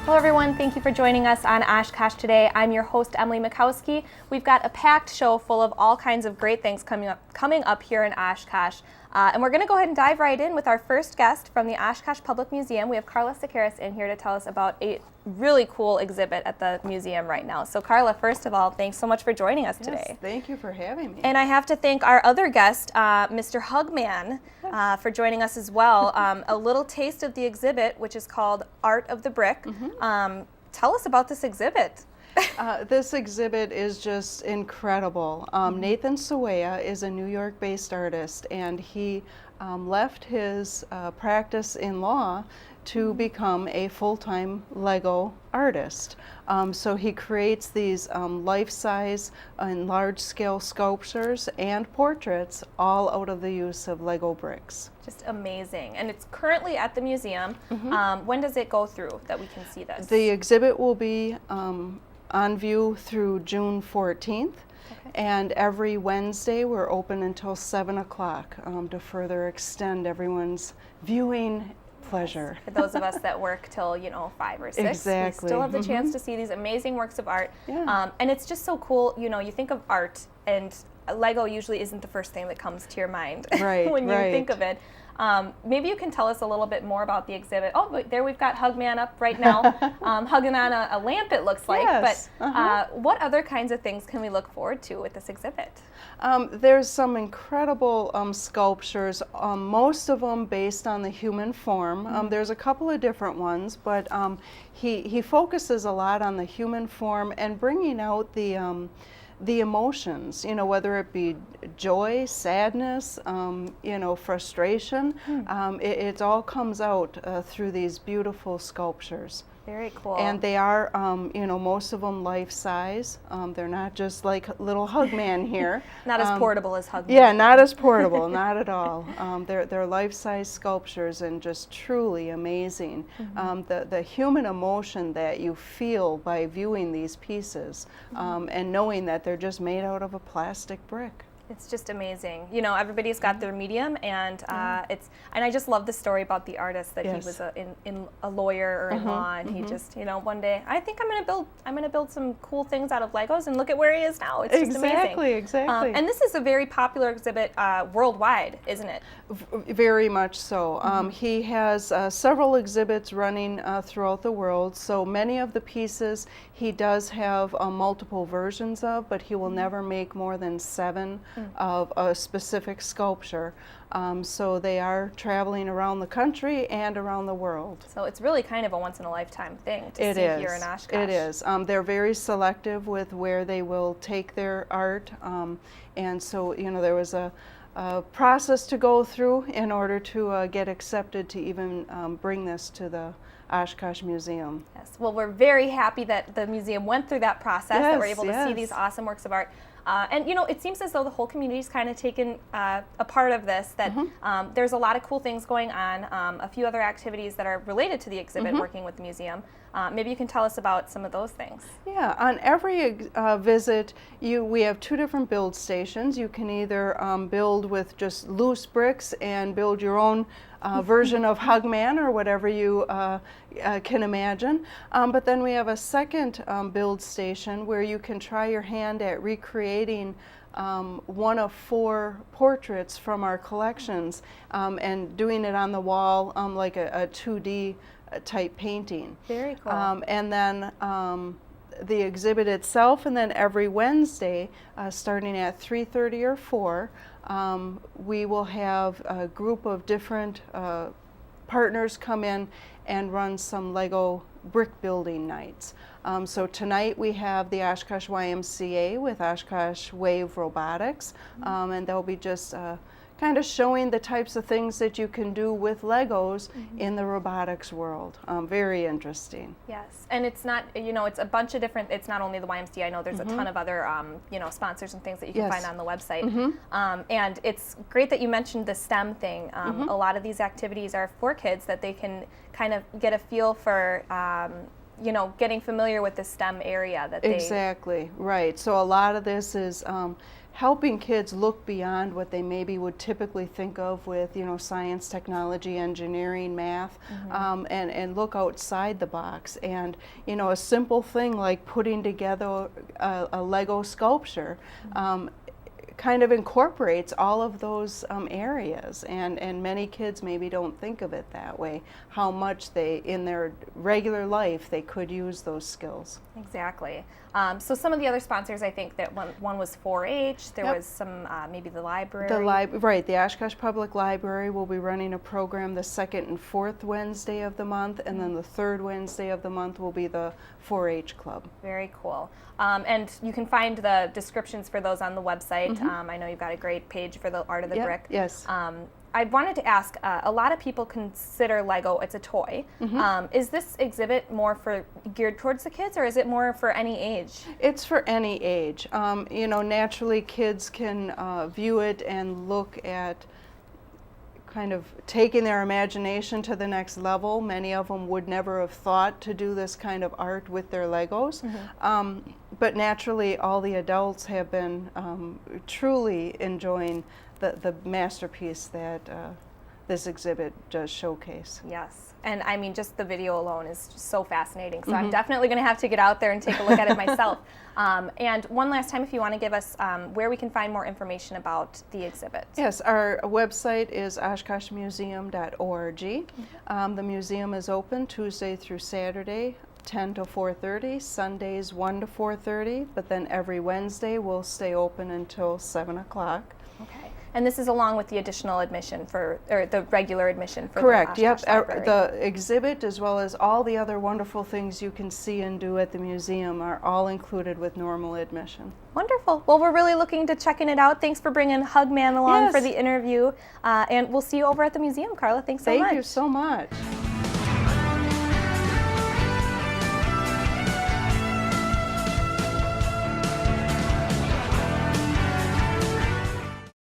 Hello everyone, thank you for joining us on Oshkosh today. I'm your host, Emily Mikowski. We've got a packed show full of all kinds of great things coming up here in Oshkosh. And we're going to go ahead and dive right in with our first guest from the Oshkosh Public Museum. We have Carla Sakaris in here to tell us about a really cool exhibit at the museum right now. So Carla, first of all, thanks so much for joining us today. Yes, thank you for having me. And I have to thank our other guest, Mr. Hugman, for joining us as well. A little taste of the exhibit, which is called Art of the Brick. Tell us about this exhibit. This exhibit is just incredible. Nathan Sawaya is a New York-based artist, and he left his practice in law to become a full-time Lego artist. So he creates these life-size and large-scale sculptures and portraits all out of the use of Lego bricks. Just amazing. And it's currently at the museum. When does it go through that we can see this? The exhibit will be on view through June 14th. And every Wednesday we're open until 7 o'clock to further extend everyone's viewing pleasure. For those of us that work till 5 or 6, exactly. We still have the chance to see these amazing works of art. Yeah. And it's just so cool. You think of art, and Lego usually isn't the first thing that comes to your mind when you think of it. Maybe you can tell us a little bit more about the exhibit. Oh, there we've got Hugman up right now, hugging on a lamp, it looks like. Yes. But what other kinds of things can we look forward to with this exhibit? There's some incredible sculptures, most of them based on the human form. There's a couple of different ones, but he focuses a lot on the human form and bringing out the emotions, whether it be joy, sadness, frustration. It all comes out through these beautiful sculptures. Very cool. And they are, most of them life-size. They're not just like little Hugman here. Not as portable as Hugman. Yeah, not as portable, not at all. They're life-size sculptures and just truly amazing. The human emotion that you feel by viewing these pieces and knowing that they're just made out of a plastic brick. It's just amazing. Everybody's got their medium, and and I just love the story about the artist that he was a lawyer or in law, and he just one day I think I'm gonna build some cool things out of Legos, and look at where he is now. It's just amazing. Exactly. And this is a very popular exhibit worldwide, isn't it? Very much so. He has several exhibits running throughout the world. So many of the pieces he does have multiple versions of, but he will never make more than 7 of a specific sculpture. So they are traveling around the country and around the world. So it's really kind of a once-in-a-lifetime thing to see here in Oshkosh. It is. They're very selective with where they will take their art. And so, there was a process to go through in order to get accepted to even bring this to the Oshkosh Museum. Yes. Well, we're very happy that the museum went through that process, that we're able to see these awesome works of art. And it seems as though the whole community's kind of taken a part of this, that there's a lot of cool things going on, a few other activities that are related to the exhibit working with the museum. Maybe you can tell us about some of those things. Yeah, on every visit, we have 2 different build stations. You can either build with just loose bricks and build your own version of Hugman or whatever you can imagine. But then we have a second build station where you can try your hand at recreating one of 4 portraits from our collections and doing it on the wall like a 2D type painting. Very cool. And then the exhibit itself, and then every Wednesday, starting at 3:30 or 4, we will have a group of different partners come in and run some Lego brick building nights. So tonight we have the Oshkosh YMCA with Oshkosh Wave Robotics, and they'll be just kind of showing the types of things that you can do with Legos in the robotics world. Very interesting. Yes, and it's not, it's a bunch of different, it's not only the YMCA, I know there's a ton of other, sponsors and things that you can find on the website. And it's great that you mentioned the STEM thing. A lot of these activities are for kids that they can kind of get a feel for getting familiar with the STEM area that they... Exactly, right. So a lot of this is helping kids look beyond what they maybe would typically think of with, science, technology, engineering, math, and look outside the box. And, a simple thing like putting together a Lego sculpture kind of incorporates all of those areas, and many kids maybe don't think of it that way, how much they, in their regular life, they could use those skills. Exactly. So some of the other sponsors, I think that one was 4-H, there was some, maybe the library. Right, the Oshkosh Public Library will be running a program the second and fourth Wednesday of the month, and then the third Wednesday of the month will be the 4-H Club. Very cool. And you can find the descriptions for those on the website. I know you've got a great page for the Art of the Brick. Yes. I wanted to ask, a lot of people consider Lego, it's a toy. Is this exhibit more geared towards the kids, or is it more for any age? It's for any age. Naturally kids can view it and look at kind of taking their imagination to the next level. Many of them would never have thought to do this kind of art with their Legos. But naturally all the adults have been truly enjoying the masterpiece that this exhibit does showcase. Yes, and I mean, just the video alone is just so fascinating. So I'm definitely going to have to get out there and take a look at it myself. And one last time, if you want to give us where we can find more information about the exhibit. Yes, our website is oshkoshmuseum.org. The museum is open Tuesday through Saturday, 10 to 4:30, Sundays 1 to 4:30, but then every Wednesday we'll stay open until 7 o'clock. Okay. And this is along with the additional admission or the regular admission for Correct. the Oshkosh Library. The exhibit, as well as all the other wonderful things you can see and do at the museum, are all included with normal admission. Wonderful. Well, we're really looking to checking it out. Thanks for bringing Hugman along for the interview. And we'll see you over at the museum, Carla. Thanks so much. Thank you so much.